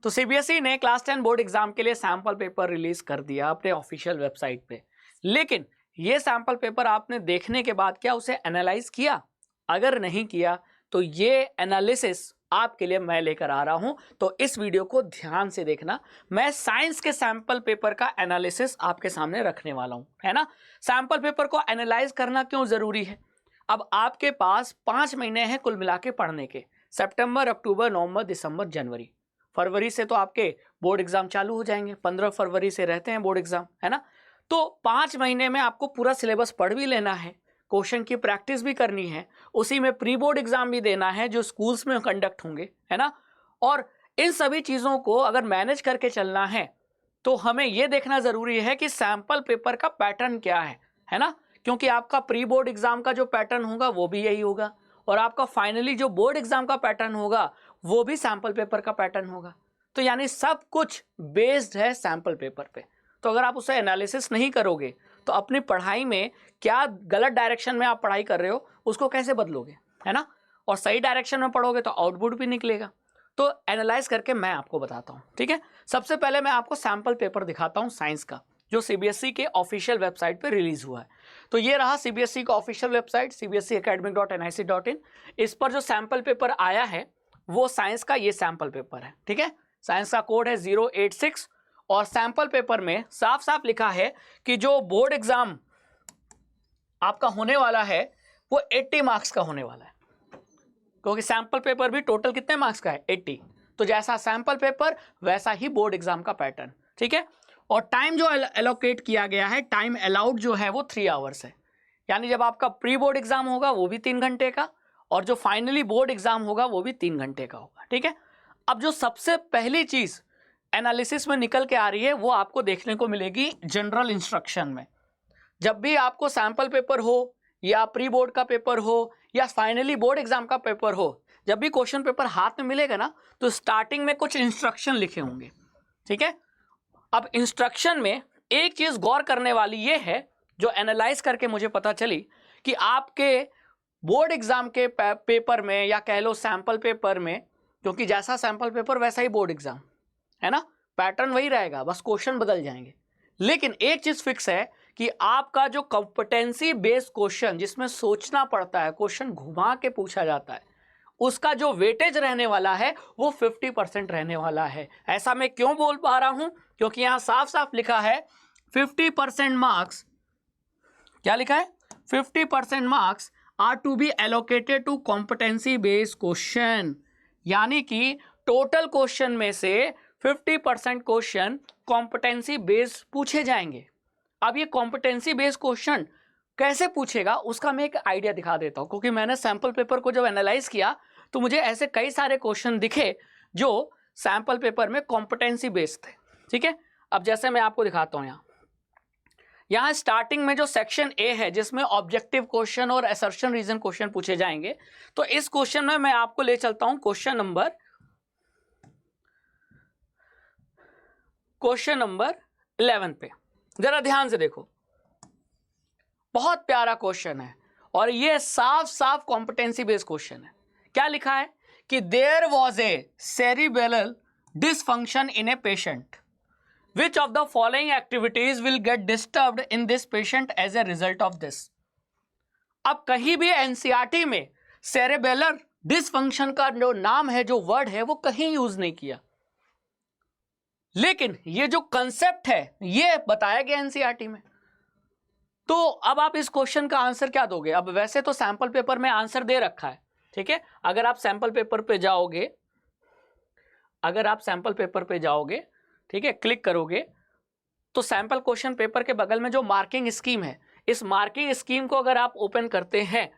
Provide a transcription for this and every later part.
तो सीबीएसई ने class 10 board exam के लिए सैंपल पेपर रिलीज कर दिया अपने ऑफिशियल वेबसाइट पे। लेकिन ये सैंपल पेपर आपने देखने के बाद क्या उसे एनालाइज किया? अगर नहीं किया तो ये एनालिसिस आपके लिए मैं लेकर आ रहा हूं, तो इस वीडियो को ध्यान से देखना। मैं साइंस के सैंपल पेपर का एनालिसिस आपके सामने रखने वाला हूं, है ना। सैंपल पेपर को एनालाइज करना क्यों जरूरी है? अब आपके पास 5 महीने हैं कुल मिला के पढ़ने के, सितंबर, अक्टूबर, नवंबर, दिसंबर, जनवरी। फरवरी से तो आपके बोर्ड एग्जाम चालू हो जाएंगे, 15 फरवरी से रहते हैं बोर्ड एग्जाम, है ना। तो 5 महीने में आपको पूरा सिलेबस पढ़ भी लेना है, क्वेश्चन की प्रैक्टिस भी करनी है, उसी में प्री बोर्ड एग्जाम भी देना है जो स्कूल्स में कंडक्ट होंगे, है ना। और इन सभी चीजों को अगर मैनेज करके चलना है तो हमें यह देखना जरूरी है कि सैंपल पेपर का पैटर्न क्या है ना। क्योंकि आपका प्री बोर्ड एग्जाम का जो पैटर्न होगा वो भी यही होगा, और आपका फाइनली जो बोर्ड एग्जाम का पैटर्न होगा वो भी सैंपल पेपर का पैटर्न होगा। तो यानी सब कुछ बेस्ड है सैंपल पेपर पे। तो अगर आप उसे एनालिसिस नहीं करोगे तो अपनी पढ़ाई में क्या गलत डायरेक्शन में आप पढ़ाई कर रहे हो उसको कैसे बदलोगे, है ना। और सही डायरेक्शन में पढ़ोगे तो आउटपुट भी निकलेगा। तो एनालाइज करके मैं आपको बताता हूं, ठीक है। सबसे पहले मैं आपको सैंपल पेपर दिखाता हूं साइंस का, जो सीबीएसई के ऑफिशियल वेबसाइट पे रिलीज हुआ है। तो ये रहा सीबीएसई का ऑफिशियल वेबसाइट cbseacademic.nic.in। इस पर जो सैंपल पेपर आया है वो साइंस का ये सैंपल पेपर है, ठीक है। साइंस का कोड है 086 और सैंपल पेपर में साफ साफ लिखा है कि जो बोर्ड एग्जाम आपका होने वाला है वो 80 मार्क्स का होने वाला है, क्योंकि सैंपल पेपर भी टोटल कितने मार्क्स का है, 80। तो जैसा सैंपल पेपर वैसा ही बोर्ड एग्जाम का पैटर्न, ठीक है। और टाइम जो एलोकेट किया गया है, टाइम अलाउड जो है वो 3 आवर्स है। यानी जब आपका प्री बोर्ड एग्जाम होगा वो भी 3 घंटे का, और जो फाइनली बोर्ड एग्जाम होगा वो भी 3 घंटे का होगा, ठीक है। अब जो सबसे पहली चीज एनालिसिस में निकल के आ रही है वो आपको देखने को मिलेगी जनरल इंस्ट्रक्शन में। जब भी आपको सैंपल पेपर हो या प्री बोर्ड का पेपर हो या फाइनली बोर्ड एग्जाम का पेपर हो, जब भी क्वेश्चन पेपर हाथ में मिलेगा ना तो स्टार्टिंग में कुछ इंस्ट्रक्शन लिखे होंगे, ठीक है। अब इंस्ट्रक्शन में एक चीज गौर करने वाली ये है जो एनालाइज करके मुझे पता चली कि आपके बोर्ड एग्जाम के पेपर में या कह लो सैंपल पेपर में, क्योंकि जैसा सैंपल पेपर वैसा ही बोर्ड एग्जाम, है ना, पैटर्न वही रहेगा, बस क्वेश्चन बदल जाएंगे। लेकिन एक चीज फिक्स है कि आपका जो कॉम्पिटेंसी बेस्ड क्वेश्चन जिसमें सोचना पड़ता है, क्वेश्चन घुमा के पूछा जाता है, उसका जो वेटेज रहने वाला है वो 50% रहने वाला है। ऐसा मैं क्यों बोल पा रहा हूं? क्योंकि यहां साफ साफ लिखा है 50% मार्क्स, क्या लिखा है, 50% marks are to be allocated to competency based question. यानी कि टोटल क्वेश्चन में से 50% क्वेश्चन कॉम्पिटेंसी बेस्ड पूछे जाएंगे। अब ये कॉम्पिटेंसी बेस्ड क्वेश्चन कैसे पूछेगा उसका मैं एक आइडिया दिखा देता हूं, क्योंकि मैंने सैंपल पेपर को जब एनालाइज किया तो मुझे ऐसे कई सारे क्वेश्चन दिखे जो सैंपल पेपर में कॉम्पिटेंसी बेस्ड थे, ठीक है। अब जैसे मैं आपको दिखाता हूं, यहां स्टार्टिंग में जो सेक्शन ए है जिसमें ऑब्जेक्टिव क्वेश्चन और असर्शन रीजन क्वेश्चन पूछे जाएंगे, तो इस क्वेश्चन में मैं आपको ले चलता हूं क्वेश्चन नंबर 11 पे। जरा ध्यान से देखो, बहुत प्यारा क्वेश्चन है और ये साफ साफ कॉम्पिटेंसी बेस्ड क्वेश्चन है। क्या लिखा है कि there was a cerebellar dysfunction in a patient, which of the following activities will get disturbed in this patient as a result of this. अब कहीं भी एनसीईआरटी में सेरेबेलर डिसफंक्शन का जो नाम है, जो वर्ड है, वो कहीं यूज नहीं किया, लेकिन ये जो कंसेप्ट है ये बताया गया एनसीईआरटी में। तो अब आप इस क्वेश्चन का आंसर क्या दोगे? अब वैसे तो सैंपल पेपर में आंसर दे रखा है, ठीक है। अगर आप सैंपल पेपर पे जाओगे, ठीक है, क्लिक करोगे तो सैंपल क्वेश्चन पेपर के बगल में जो मार्किंग स्कीम है, इस मार्किंग स्कीम को अगर आप ओपन करते हैं,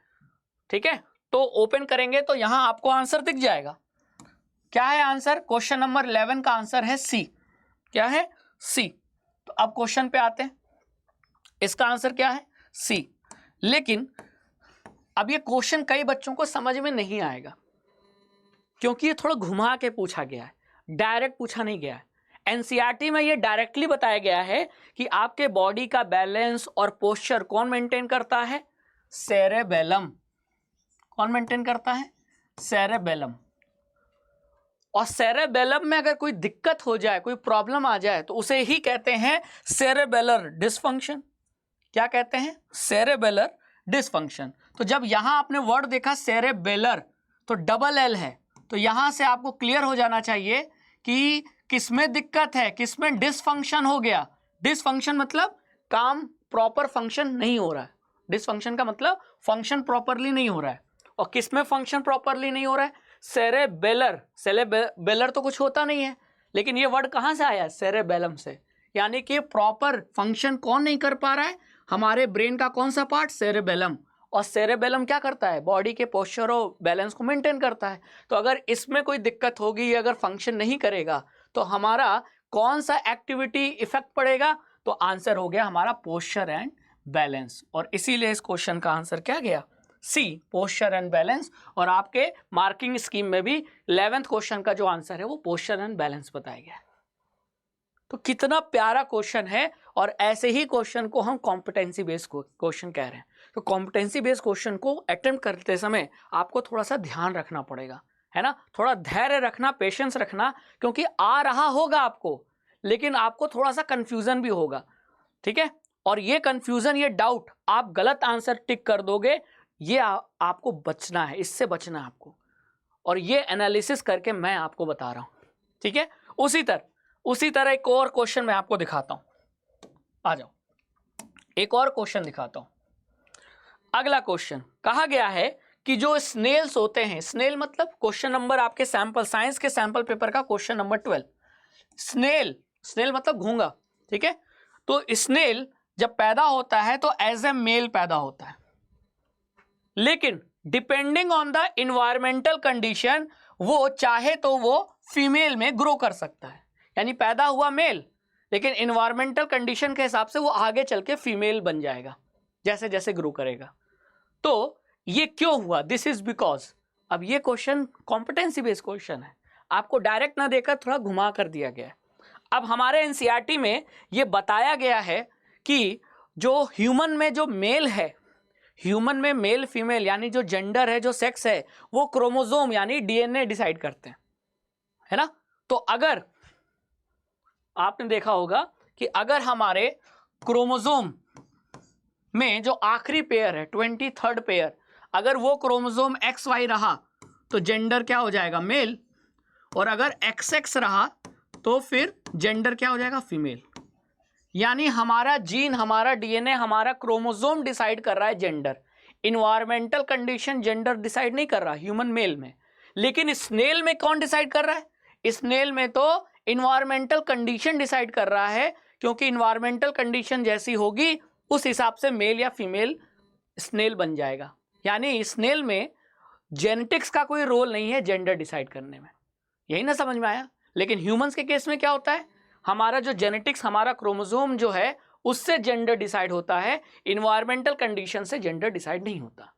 ठीक है, तो ओपन करेंगे तो यहां आपको आंसर दिख जाएगा। क्या है आंसर? क्वेश्चन नंबर 11 का आंसर है सी। क्या है? सी। तो अब क्वेश्चन पे आते हैं, इसका आंसर क्या है? सी। लेकिन अब ये क्वेश्चन कई बच्चों को समझ में नहीं आएगा, क्योंकि ये थोड़ा घुमा के पूछा गया है, डायरेक्ट पूछा नहीं गया है। एनसीईआरटी में ये डायरेक्टली बताया गया है कि आपके बॉडी का बैलेंस और पोस्चर कौन मेंटेन करता है? सेरेबेलम। कौन मेंटेन करता है? सेरेबेलम। और सेरेबेलम में अगर कोई दिक्कत हो जाए, कोई प्रॉब्लम आ जाए, तो उसे ही कहते हैं सेरेबेलर डिसफंक्शन। क्या कहते हैं? Cerebellar dysfunction. तो जब यहां आपने वर्ड देखा सेरेबेलर तो डबल एल है, तो यहां से आपको क्लियर हो जाना चाहिए कि किसमें दिक्कत है, किसमें डिसफंक्शन हो गया। डिसफंक्शन मतलब काम प्रॉपर फंक्शन नहीं हो रहा है। डिसफंक्शन का मतलब फंक्शन प्रॉपरली नहीं हो रहा है। और किसमें फंक्शन प्रॉपरली नहीं हो रहा है? सेरेबेलर। सेरेबेलर तो कुछ होता नहीं है, लेकिन ये वर्ड कहां से आया? सेरेबेलम से। यानी कि प्रॉपर फंक्शन कौन नहीं कर पा रहा है? हमारे ब्रेन का कौन सा पार्ट? सेरेबेलम। और सेरेबेलम क्या करता है? बॉडी के पोस्चर और बैलेंस को मेंटेन करता है। तो अगर इसमें कोई दिक्कत होगी, अगर फंक्शन नहीं करेगा, तो हमारा कौन सा एक्टिविटी इफेक्ट पड़ेगा? तो आंसर हो गया हमारा पोस्चर एंड बैलेंस। और इसीलिए इस क्वेश्चन का आंसर क्या गया? सी, पोस्चर एंड बैलेंस। और आपके मार्किंग स्कीम में भी 11th क्वेश्चन का जो आंसर है वो पोस्चर एंड बैलेंस बताया गया है। तो कितना प्यारा क्वेश्चन है। और ऐसे ही क्वेश्चन को हम कॉम्पिटेंसी बेस्ड क्वेश्चन कह रहे हैं। तो कॉम्पिटेंसी बेस्ड क्वेश्चन को अटेम्प्ट करते समय आपको थोड़ा सा ध्यान रखना पड़ेगा, है ना, थोड़ा धैर्य रखना, पेशेंस रखना, क्योंकि आ रहा होगा आपको, लेकिन आपको थोड़ा सा कंफ्यूजन भी होगा, ठीक है। और ये कंफ्यूजन, ये डाउट, आप गलत आंसर टिक कर दोगे, ये आपको बचना है, इससे बचना है आपको। और ये एनालिसिस करके मैं आपको बता रहा हूं, ठीक है। उसी तरह एक और क्वेश्चन मैं आपको दिखाता हूं। आ जाओ, एक और क्वेश्चन दिखाता हूं। अगला क्वेश्चन कहा गया है कि जो स्नेल्स होते हैं, स्नेल मतलब क्वेश्चन नंबर आपके सैंपल साइंस के सैंपल पेपर का क्वेश्चन नंबर 12। स्नेल मतलब घोंगा, ठीक है। तो स्नेल जब पैदा होता है तो एज ए मेल पैदा होता है, लेकिन depending on the environmental condition वो चाहे तो वो फीमेल में ग्रो कर सकता है। यानी पैदा हुआ मेल, लेकिन इन्वायरमेंटल कंडीशन के हिसाब से वो आगे चल के फीमेल बन जाएगा जैसे जैसे ग्रो करेगा। तो ये क्यों हुआ? दिस इज बिकॉज, अब ये क्वेश्चन कॉम्पिटेंसी बेस्ड क्वेश्चन है, आपको डायरेक्ट ना देकर थोड़ा घुमा कर दिया गया है। अब हमारे एनसीईआरटी में ये बताया गया है कि जो ह्यूमन में जो मेल है, ह्यूमन में मेल फीमेल यानी जो जेंडर है, जो सेक्स है, वो क्रोमोसोम यानी डीएनए डिसाइड करते हैं, है ना। तो अगर आपने देखा होगा कि अगर हमारे क्रोमोसोम में जो आखिरी पेयर है, 23rd पेयर, अगर वो क्रोमोसोम XY रहा तो जेंडर क्या हो जाएगा? मेल। और अगर XX रहा तो फिर जेंडर क्या हो जाएगा? फीमेल। यानी हमारा जीन, हमारा डीएनए, हमारा क्रोमोसोम डिसाइड कर रहा है gender. Environmental condition gender decide नहीं कर रहा ह्यूमन मेल में। लेकिन स्नेल में कौन डिसाइड कर रहा है? स्नेल में तो इन्वायरमेंटल कंडीशन डिसाइड कर रहा है, क्योंकि इन्वायरमेंटल कंडीशन जैसी होगी उस हिसाब से मेल या फीमेल स्नेल बन जाएगा। यानी स्नेल में जेनेटिक्स का कोई रोल नहीं है जेंडर डिसाइड करने में। यही ना समझ में आया। लेकिन ह्यूमंस के केस में क्या होता है? हमारा जो जेनेटिक्स, हमारा क्रोमोसोम जो है, उससे जेंडर डिसाइड होता है, इन्वायरमेंटल कंडीशन से जेंडर डिसाइड नहीं होता।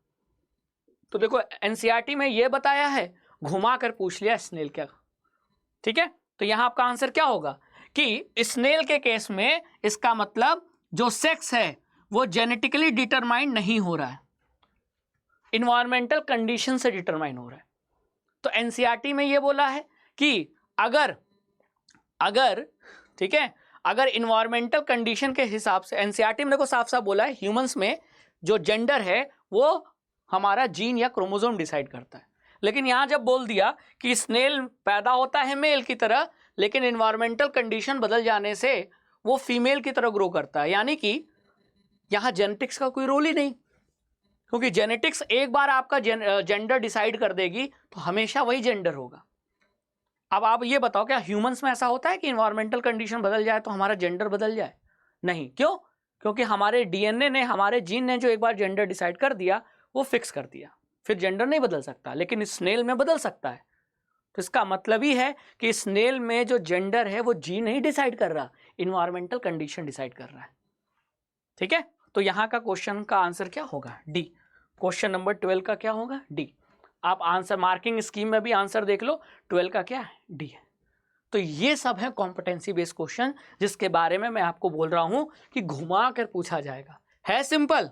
तो देखो एनसीईआरटी में यह बताया है, घुमा कर पूछ लिया स्नेल क्या, ठीक है। तो यहां आपका आंसर क्या होगा कि स्नेल के केस में इसका मतलब जो सेक्स है वो जेनेटिकली डिटरमाइन नहीं हो रहा है, इन्वायरमेंटल कंडीशन से डिटरमाइन हो रहा है। तो एनसीईआरटी में ये बोला है कि अगर ठीक है, अगर इन्वायरमेंटल कंडीशन के हिसाब से, एनसीईआरटी में देखो साफ साफ बोला है ह्यूमंस में जो जेंडर है वो हमारा जीन या क्रोमोसोम डिसाइड करता है। लेकिन यहां जब बोल दिया कि स्नेल पैदा होता है मेल की तरह, लेकिन इन्वायरमेंटल कंडीशन बदल जाने से वो फीमेल की तरह ग्रो करता है, यानी कि यहां जेनेटिक्स का कोई रोल ही नहीं, क्योंकि जेनेटिक्स एक बार आपका जेंडर डिसाइड कर देगी तो हमेशा वही जेंडर होगा। अब आप ये बताओ, क्या ह्यूमंस में ऐसा होता है कि इन्वायरमेंटल कंडीशन बदल जाए तो हमारा जेंडर बदल जाए? नहीं। क्यों? क्योंकि हमारे डीएनए ने, हमारे जीन ने जो एक बार जेंडर डिसाइड कर दिया वो फिक्स कर दिया, फिर जेंडर नहीं बदल सकता। लेकिन स्नेल में बदल सकता है। तो इसका मतलब ही है कि स्नेल में जो जेंडर है वो जीन नहीं डिसाइड कर रहा, इन्वायरमेंटल कंडीशन डिसाइड कर रहा है, ठीक है। तो यहां का क्वेश्चन का आंसर क्या होगा? डी। क्वेश्चन नंबर 12 का क्या होगा? डी। आप आंसर मार्किंग स्कीम में भी आंसर देख लो, 12 का क्या है? डी है। तो ये सब है कॉम्पिटेंसी बेस्ड क्वेश्चन, जिसके बारे में मैं आपको बोल रहा हूं कि घुमा कर पूछा जाएगा। है सिंपल,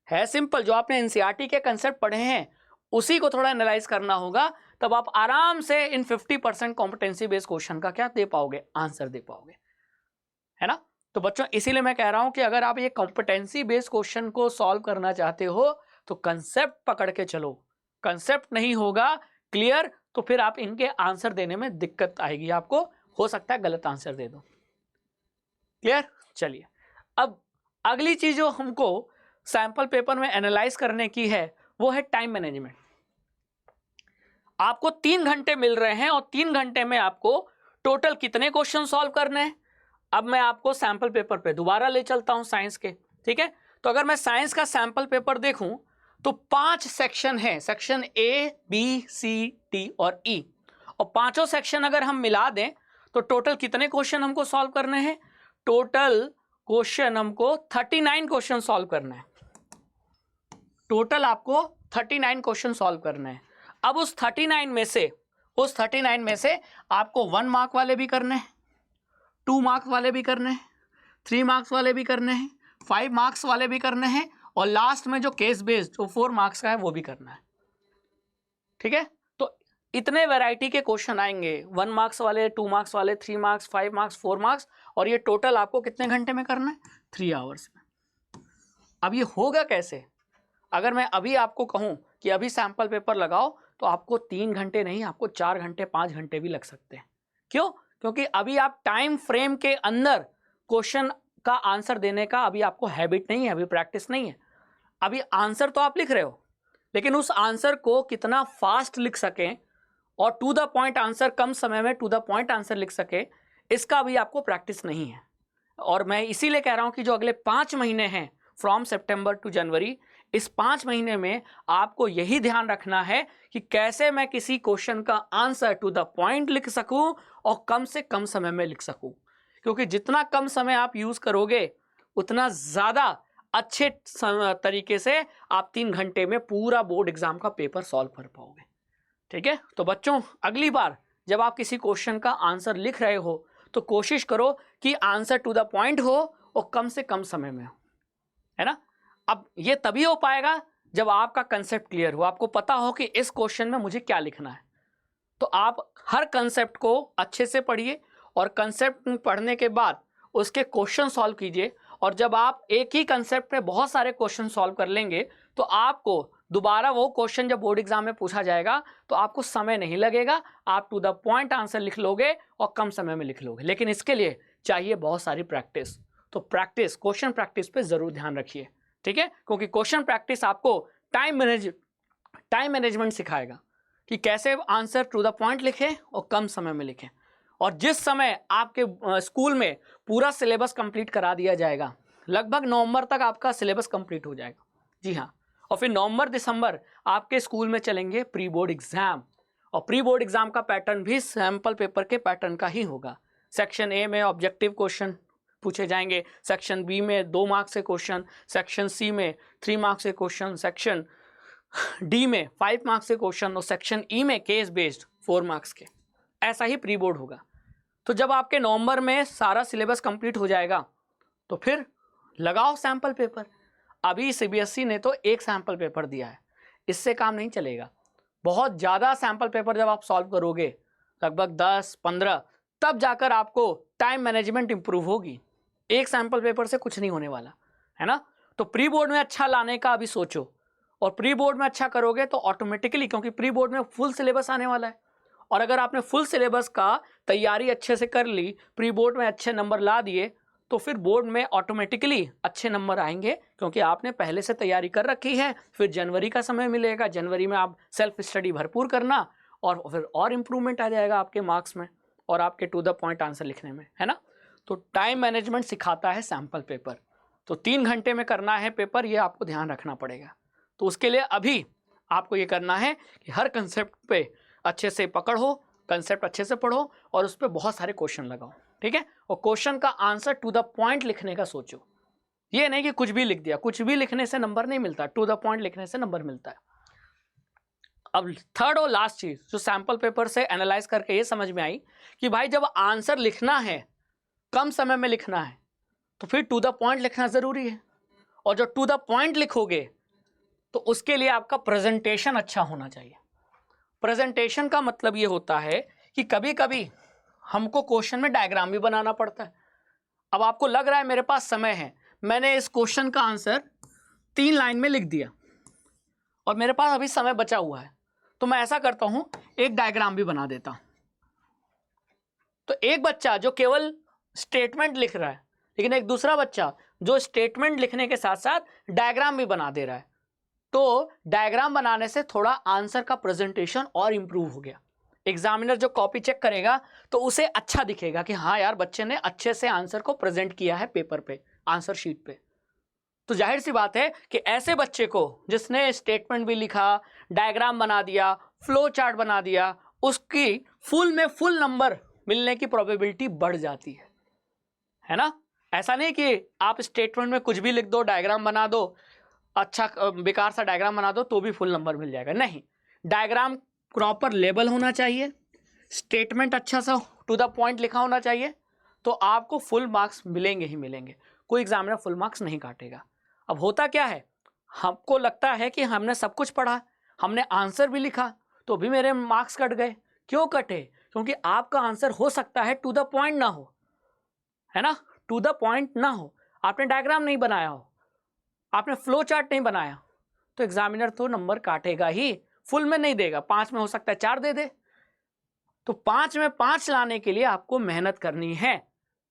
है सिंपल। जो आपने एनसीईआरटी के कंसेप्ट पढ़े हैं उसी को थोड़ा एनालाइज करना होगा, तब आप आराम से इन 50% कॉम्पिटेंसी बेस्ड क्वेश्चन का क्या दे पाओगे, आंसर दे पाओगे, है ना। तो बच्चों इसीलिए मैं कह रहा हूं कि अगर आप ये कॉम्पिटेंसी बेस्ड क्वेश्चन को सॉल्व करना चाहते हो तो कंसेप्ट पकड़ के चलो। कंसेप्ट नहीं होगा क्लियर तो फिर आप इनके आंसर देने में दिक्कत आएगी आपको, हो सकता है गलत आंसर दे दो। क्लियर। चलिए अब अगली चीज जो हमको सैंपल पेपर में एनालाइज करने की है वो है टाइम मैनेजमेंट। आपको 3 घंटे मिल रहे हैं और 3 घंटे में आपको टोटल कितने क्वेश्चन सॉल्व करने हैं। अब मैं आपको सैंपल पेपर पे दोबारा ले चलता हूं साइंस के, ठीक है। तो अगर मैं साइंस का सैंपल पेपर देखूं तो 5 सेक्शन है, section A B C D और ई, और पांचों सेक्शन अगर हम मिला दें तो टोटल कितने क्वेश्चन हमको सॉल्व करने हैं। टोटल क्वेश्चन हमको 39 क्वेश्चन सॉल्व करना है। टोटल आपको 39 क्वेश्चन सॉल्व करना है। अब उस 39 में से आपको 1 मार्क वाले भी करने हैं, 2 मार्क्स वाले भी करने हैं, 3 मार्क्स वाले भी करने हैं, 5 मार्क्स वाले भी करने हैं, और लास्ट में जो केस बेस्ड जो 4 मार्क्स का है वो भी करना है, ठीक है। तो इतने वैरायटी के क्वेश्चन आएंगे, 1 मार्क्स वाले, 2 मार्क्स वाले, 3 मार्क्स, 5 मार्क्स, 4 मार्क्स, और ये टोटल आपको कितने घंटे में करना है, 3 आवर्स में। अब ये होगा कैसे। अगर मैं अभी आपको कहूं कि अभी सैंपल पेपर लगाओ तो आपको 3 घंटे नहीं, आपको 4 घंटे 5 घंटे भी लग सकते हैं। क्यों? क्योंकि अभी आप टाइम फ्रेम के अंदर क्वेश्चन का आंसर देने का अभी आपको हैबिट नहीं है, अभी प्रैक्टिस नहीं है। अभी आंसर तो आप लिख रहे हो, लेकिन उस आंसर को कितना फास्ट लिख सकें और टू द पॉइंट आंसर, कम समय में टू द पॉइंट आंसर लिख सके, इसका अभी आपको प्रैक्टिस नहीं है। और मैं इसीलिए कह रहा हूं कि जो अगले 5 महीने हैं फ्रॉम सितंबर टू जनवरी, इस 5 महीने में आपको यही ध्यान रखना है कि कैसे मैं किसी क्वेश्चन का आंसर टू द पॉइंट लिख सकूं और कम से कम समय में लिख सकूं। क्योंकि जितना कम समय आप यूज करोगे उतना ज्यादा अच्छे तरीके से आप 3 घंटे में पूरा बोर्ड एग्जाम का पेपर सॉल्व कर पाओगे, ठीक है। तो बच्चों अगली बार जब आप किसी क्वेश्चन का आंसर लिख रहे हो तो कोशिश करो कि आंसर टू द पॉइंट हो और कम से कम समय में हो, है ना। अब ये तभी हो पाएगा जब आपका कंसेप्ट क्लियर हो, आपको पता हो कि इस क्वेश्चन में मुझे क्या लिखना है। तो आप हर कंसेप्ट को अच्छे से पढ़िए और कंसेप्ट पढ़ने के बाद उसके क्वेश्चन सॉल्व कीजिए। और जब आप एक ही कंसेप्ट में बहुत सारे क्वेश्चन सॉल्व कर लेंगे तो आपको दोबारा वो क्वेश्चन जब बोर्ड एग्जाम में पूछा जाएगा तो आपको समय नहीं लगेगा, आप टू द पॉइंट आंसर लिख लोगे और कम समय में लिख लोगे। लेकिन इसके लिए चाहिए बहुत सारी प्रैक्टिस। तो प्रैक्टिस, क्वेश्चन प्रैक्टिस पे जरूर ध्यान रखिए, ठीक है। क्योंकि क्वेश्चन प्रैक्टिस आपको टाइम मैनेजमेंट सिखाएगा कि कैसे आंसर टू द पॉइंट लिखें और कम समय में लिखें। और जिस समय आपके स्कूल में पूरा सिलेबस कंप्लीट करा दिया जाएगा, लगभग नवंबर तक आपका सिलेबस कंप्लीट हो जाएगा, जी हाँ। और फिर नवंबर दिसंबर आपके स्कूल में चलेंगे प्री बोर्ड एग्जाम, और प्री बोर्ड एग्जाम का पैटर्न भी सैंपल पेपर के पैटर्न का ही होगा। सेक्शन ए में ऑब्जेक्टिव क्वेश्चन पूछे जाएंगे, सेक्शन बी में 2 मार्क्स के क्वेश्चन, सेक्शन सी में 3 मार्क्स के क्वेश्चन, सेक्शन डी में 5 मार्क्स के क्वेश्चन, और सेक्शन ई में केस बेस्ड 4 मार्क्स के। ऐसा ही प्री बोर्ड होगा। तो जब आपके नवंबर में सारा सिलेबस कंप्लीट हो जाएगा तो फिर लगाओ सैंपल पेपर। अभी सीबीएसई ने तो एक सैंपल पेपर दिया है, इससे काम नहीं चलेगा। बहुत ज़्यादा सैंपल पेपर जब आप सॉल्व करोगे, लगभग 10-15, तब जाकर आपको टाइम मैनेजमेंट इंप्रूव होगी। एक सैंपल पेपर से कुछ नहीं होने वाला, है ना। तो प्री बोर्ड में अच्छा लाने का अभी सोचो, और प्री बोर्ड में अच्छा करोगे तो ऑटोमेटिकली, क्योंकि प्री बोर्ड में फुल सिलेबस आने वाला है, और अगर आपने फुल सिलेबस का तैयारी अच्छे से कर ली, प्री बोर्ड में अच्छे नंबर ला दिए, तो फिर बोर्ड में ऑटोमेटिकली अच्छे नंबर आएंगे, क्योंकि आपने पहले से तैयारी कर रखी है। फिर जनवरी का समय मिलेगा, जनवरी में आप सेल्फ स्टडी भरपूर करना, और फिर और इम्प्रूवमेंट आ जाएगा आपके मार्क्स में और आपके टू द पॉइंट आंसर लिखने में, है ना। तो टाइम मैनेजमेंट सिखाता है सैंपल पेपर। तो 3 घंटे में करना है पेपर, ये आपको ध्यान रखना पड़ेगा। तो उसके लिए अभी आपको ये करना है कि हर कंसेप्ट पे अच्छे से पकड़ो, कंसेप्ट अच्छे से पढ़ो और उस पर बहुत सारे क्वेश्चन लगाओ, ठीक है। और क्वेश्चन का आंसर टू द पॉइंट लिखने का सोचो। ये नहीं कि कुछ भी लिख दिया, कुछ भी लिखने से नंबर नहीं मिलता, टू द पॉइंट लिखने से नंबर मिलता है। अब थर्ड और लास्ट चीज जो सैंपल पेपर से एनालाइज करके ये समझ में आई कि भाई जब आंसर लिखना है, कम समय में लिखना है, तो फिर टू द पॉइंट लिखना जरूरी है। और जो टू द पॉइंट लिखोगे तो उसके लिए आपका प्रेजेंटेशन अच्छा होना चाहिए। प्रेजेंटेशन का मतलब ये होता है कि कभी कभी हमको क्वेश्चन में डायग्राम भी बनाना पड़ता है। अब आपको लग रहा है मेरे पास समय है, मैंने इस क्वेश्चन का आंसर 3 लाइन में लिख दिया और मेरे पास अभी समय बचा हुआ है, तो मैं ऐसा करता हूं, एक डायग्राम भी बना देता हूं। तो एक बच्चा जो केवल स्टेटमेंट लिख रहा है, लेकिन एक दूसरा बच्चा जो स्टेटमेंट लिखने के साथ साथ डायग्राम भी बना दे रहा है, तो डायग्राम बनाने से थोड़ा आंसर का प्रेजेंटेशन और इंप्रूव हो गया। एग्जामिनर जो कॉपी चेक करेगा तो उसे अच्छा दिखेगा कि हाँ यार, बच्चे ने अच्छे से आंसर को प्रेजेंट किया है पेपर पे, आंसर शीट पे। तो जाहिर सी बात है कि ऐसे बच्चे को जिसने स्टेटमेंट भी लिखा, डायग्राम बना दिया, फ्लो चार्ट बना दिया, उसकी फुल में फुल नंबर मिलने की प्रोबेबिलिटी बढ़ जाती है ना। ऐसा नहीं कि आप स्टेटमेंट में कुछ भी लिख दो, डायग्राम बना दो, अच्छा बेकार सा डायग्राम बना दो तो भी फुल नंबर मिल जाएगा। नहीं, डायग्राम प्रॉपर लेबल होना चाहिए, स्टेटमेंट अच्छा सा टू द पॉइंट लिखा होना चाहिए, तो आपको फुल मार्क्स मिलेंगे ही मिलेंगे। कोई एग्जामिनर फुल मार्क्स नहीं काटेगा। अब होता क्या है, हमको लगता है कि हमने सब कुछ पढ़ा, हमने आंसर भी लिखा, तो भी मेरे मार्क्स कट गए। क्यों कटे? क्योंकि आपका आंसर हो सकता है टू द पॉइंट ना हो, है ना, टू द पॉइंट ना हो, आपने डायग्राम नहीं बनाया हो, आपने फ्लो चार्ट नहीं बनाया, तो एग्जामिनर तो नंबर काटेगा ही, फुल में नहीं देगा। 5 में हो सकता है 4 दे दे। तो 5 में 5 लाने के लिए आपको मेहनत करनी है,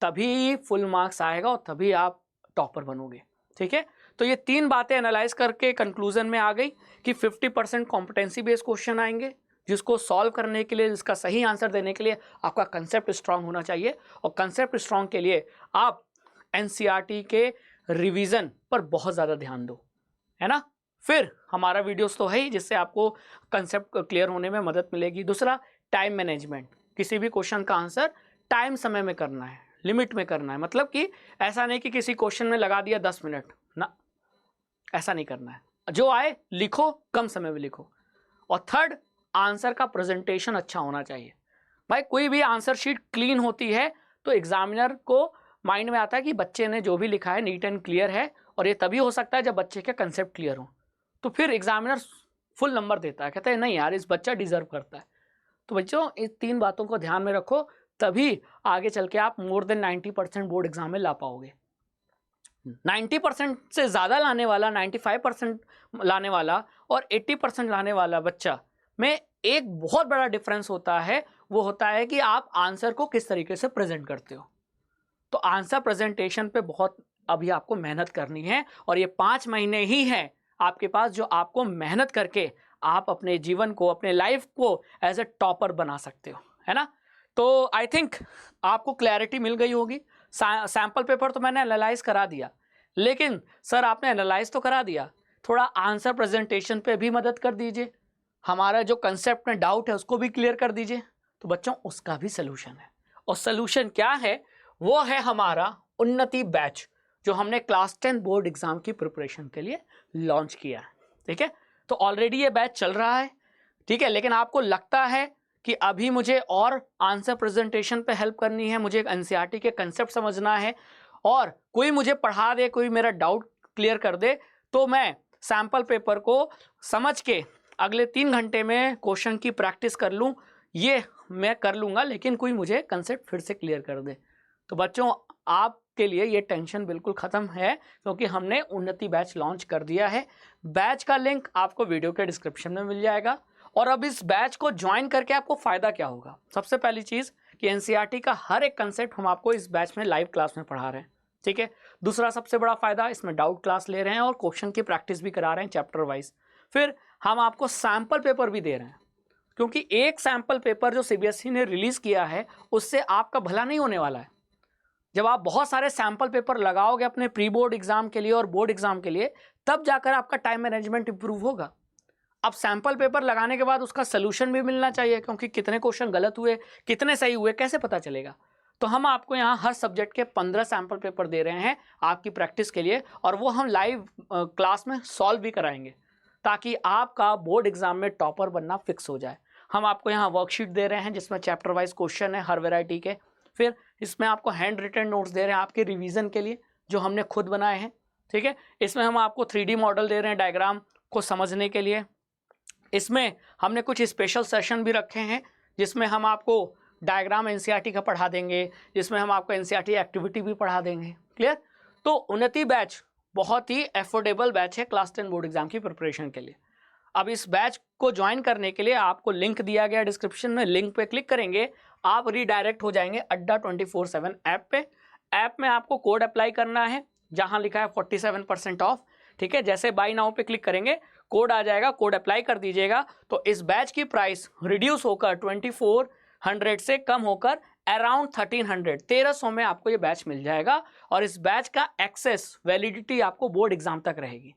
तभी फुल मार्क्स आएगा और तभी आप टॉपर बनोगे। ठीक है, तो ये 3 बातें एनालाइज करके कंक्लूजन में आ गई कि 50% कॉम्पिटेंसी बेस्ड क्वेश्चन आएंगे, जिसको सॉल्व करने के लिए, जिसका सही आंसर देने के लिए आपका कंसेप्ट स्ट्रांग होना चाहिए। और कंसेप्ट स्ट्रांग के लिए आप एनसीईआरटी के रिवीजन पर बहुत ज़्यादा ध्यान दो, है ना। फिर हमारा वीडियोस तो है ही, जिससे आपको कंसेप्ट क्लियर होने में मदद मिलेगी। दूसरा, टाइम मैनेजमेंट, किसी भी क्वेश्चन का आंसर टाइम समय में करना है, लिमिट में करना है। मतलब कि ऐसा नहीं कि किसी क्वेश्चन में लगा दिया 10 मिनट ना, ऐसा नहीं करना है। जो आए लिखो, कम समय में लिखो। और थर्ड, आंसर का प्रेजेंटेशन अच्छा होना चाहिए। भाई कोई भी आंसर शीट क्लीन होती है तो एग्जामिनर को माइंड में आता है कि बच्चे ने जो भी लिखा है नीट एंड क्लियर है, और ये तभी हो सकता है जब बच्चे के कंसेप्ट क्लियर हो, तो फिर एग्जामिनर फुल नंबर देता है, कहता है नहीं यार, इस बच्चा डिजर्व करता है। तो बच्चों, इस 3 बातों को ध्यान में रखो, तभी आगे चल के आप मोर देन 90% बोर्ड एग्जाम में ला पाओगे। 90% से ज़्यादा लाने वाला, 95% लाने वाला और 80% लाने वाला बच्चा में एक बहुत बड़ा डिफरेंस होता है। वो होता है कि आप आंसर को किस तरीके से प्रेजेंट करते हो। तो आंसर प्रेजेंटेशन पे बहुत अभी आपको मेहनत करनी है, और ये 5 महीने ही है आपके पास, जो आपको मेहनत करके आप अपने जीवन को, अपने लाइफ को एज ए टॉपर बना सकते हो, है ना। तो आई थिंक आपको क्लैरिटी मिल गई होगी। सैम्पल पेपर तो मैंने एनालाइज करा दिया, लेकिन सर आपने एनालाइज तो करा दिया, थोड़ा आंसर प्रेजेंटेशन पे भी मदद कर दीजिए, हमारा जो कंसेप्ट में डाउट है उसको भी क्लियर कर दीजिए। तो बच्चों, उसका भी सलूशन है, और सलूशन क्या है? वो है हमारा उन्नति बैच, जो हमने क्लास 10 बोर्ड एग्जाम की प्रिपरेशन के लिए लॉन्च किया है। ठीक है, तो ऑलरेडी ये बैच चल रहा है, ठीक है, लेकिन आपको लगता है कि अभी मुझे और आंसर प्रेजेंटेशन पे हेल्प करनी है, मुझे एनसीईआरटी के कंसेप्ट समझना है, और कोई मुझे पढ़ा दे, कोई मेरा डाउट क्लियर कर दे, तो मैं सैम्पल पेपर को समझ के अगले 3 घंटे में क्वेश्चन की प्रैक्टिस कर लूँ, ये मैं कर लूँगा, लेकिन कोई मुझे कंसेप्ट फिर से क्लियर कर दे। तो बच्चों, आपके लिए ये टेंशन बिल्कुल ख़त्म है, क्योंकि हमने उन्नति बैच लॉन्च कर दिया है। बैच का लिंक आपको वीडियो के डिस्क्रिप्शन में मिल जाएगा। और अब इस बैच को ज्वाइन करके आपको फ़ायदा क्या होगा? सबसे पहली चीज़ कि एनसीईआरटी का हर एक कंसेप्ट हम आपको इस बैच में लाइव क्लास में पढ़ा रहे हैं। ठीक है, दूसरा सबसे बड़ा फ़ायदा, इसमें डाउट क्लास ले रहे हैं और क्वेश्चन की प्रैक्टिस भी करा रहे हैं चैप्टर वाइज। फिर हम आपको सैम्पल पेपर भी दे रहे हैं, क्योंकि एक सैम्पल पेपर जो सीबीएसई ने रिलीज़ किया है, उससे आपका भला नहीं होने वाला है। जब आप बहुत सारे सैम्पल पेपर लगाओगे अपने प्री बोर्ड एग्जाम के लिए और बोर्ड एग्जाम के लिए, तब जाकर आपका टाइम मैनेजमेंट इंप्रूव होगा। अब सैम्पल पेपर लगाने के बाद उसका सलूशन भी मिलना चाहिए, क्योंकि कितने क्वेश्चन गलत हुए, कितने सही हुए, कैसे पता चलेगा? तो हम आपको यहाँ हर सब्जेक्ट के 15 सैम्पल पेपर दे रहे हैं आपकी प्रैक्टिस के लिए, और वो हम लाइव क्लास में सॉल्व भी कराएंगे, ताकि आपका बोर्ड एग्जाम में टॉपर बनना फिक्स हो जाए। हम आपको यहाँ वर्कशीट दे रहे हैं जिसमें चैप्टर वाइज क्वेश्चन है हर वैरायटी के। फिर इसमें आपको हैंड रिटन नोट्स दे रहे हैं आपके रिवीजन के लिए, जो हमने खुद बनाए हैं। ठीक है, इसमें हम आपको 3D मॉडल दे रहे हैं डायग्राम को समझने के लिए। इसमें हमने कुछ स्पेशल सेशन भी रखे हैं जिसमें हम आपको डायग्राम एनसीईआरटी का पढ़ा देंगे, जिसमें हम आपको एनसीईआरटी एक्टिविटी भी पढ़ा देंगे। क्लियर? तो उन्नति बैच बहुत ही एफोर्डेबल बैच है क्लास 10 बोर्ड एग्जाम की प्रिपरेशन के लिए। अब इस बैच को ज्वाइन करने के लिए आपको लिंक दिया गया डिस्क्रिप्शन में, लिंक पे क्लिक करेंगे आप रीडायरेक्ट हो जाएंगे अड्डा 24/7 ऐप पे। ऐप में आपको कोड अप्लाई करना है जहां लिखा है 47% ऑफ। ठीक है, जैसे बाय नाउ पे क्लिक करेंगे कोड आ जाएगा, कोड अप्लाई कर दीजिएगा तो इस बैच की प्राइस रिड्यूस होकर 2400 से कम होकर अराउंड 1300 में आपको ये बैच मिल जाएगा और इस बैच का एक्सेस वैलिडिटी आपको बोर्ड एग्जाम तक रहेगी।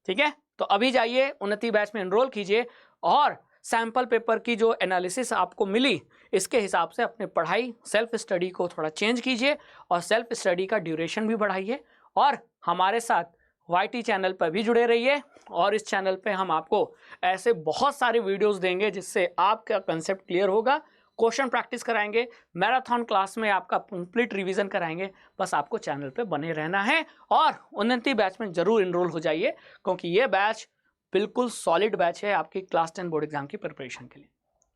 ठीक है, तो अभी जाइए उन्नति बैच में एनरोल कीजिए और सैंपल पेपर की जो एनालिसिस आपको मिली इसके हिसाब से अपने पढ़ाई सेल्फ स्टडी को थोड़ा चेंज कीजिए और सेल्फ स्टडी का ड्यूरेशन भी बढ़ाइए और हमारे साथ YT चैनल पर भी जुड़े रहिए। और इस चैनल पे हम आपको ऐसे बहुत सारे वीडियोस देंगे जिससे आपका कंसेप्ट क्लियर होगा, क्वेश्चन प्रैक्टिस कराएंगे, मैराथन क्लास में आपका कंप्लीट रिवीजन कराएंगे। बस आपको चैनल पे बने रहना है और उन्नति बैच में जरूर इनरोल हो जाइए क्योंकि ये बैच बिल्कुल सॉलिड बैच है आपकी क्लास 10 बोर्ड एग्जाम की प्रिपरेशन के लिए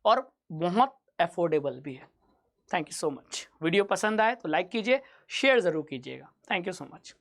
और बहुत अफोर्डेबल भी है। Thank you so much. Video पसंद आए तो लाइक कीजिए, शेयर ज़रूर कीजिएगा। Thank you so much.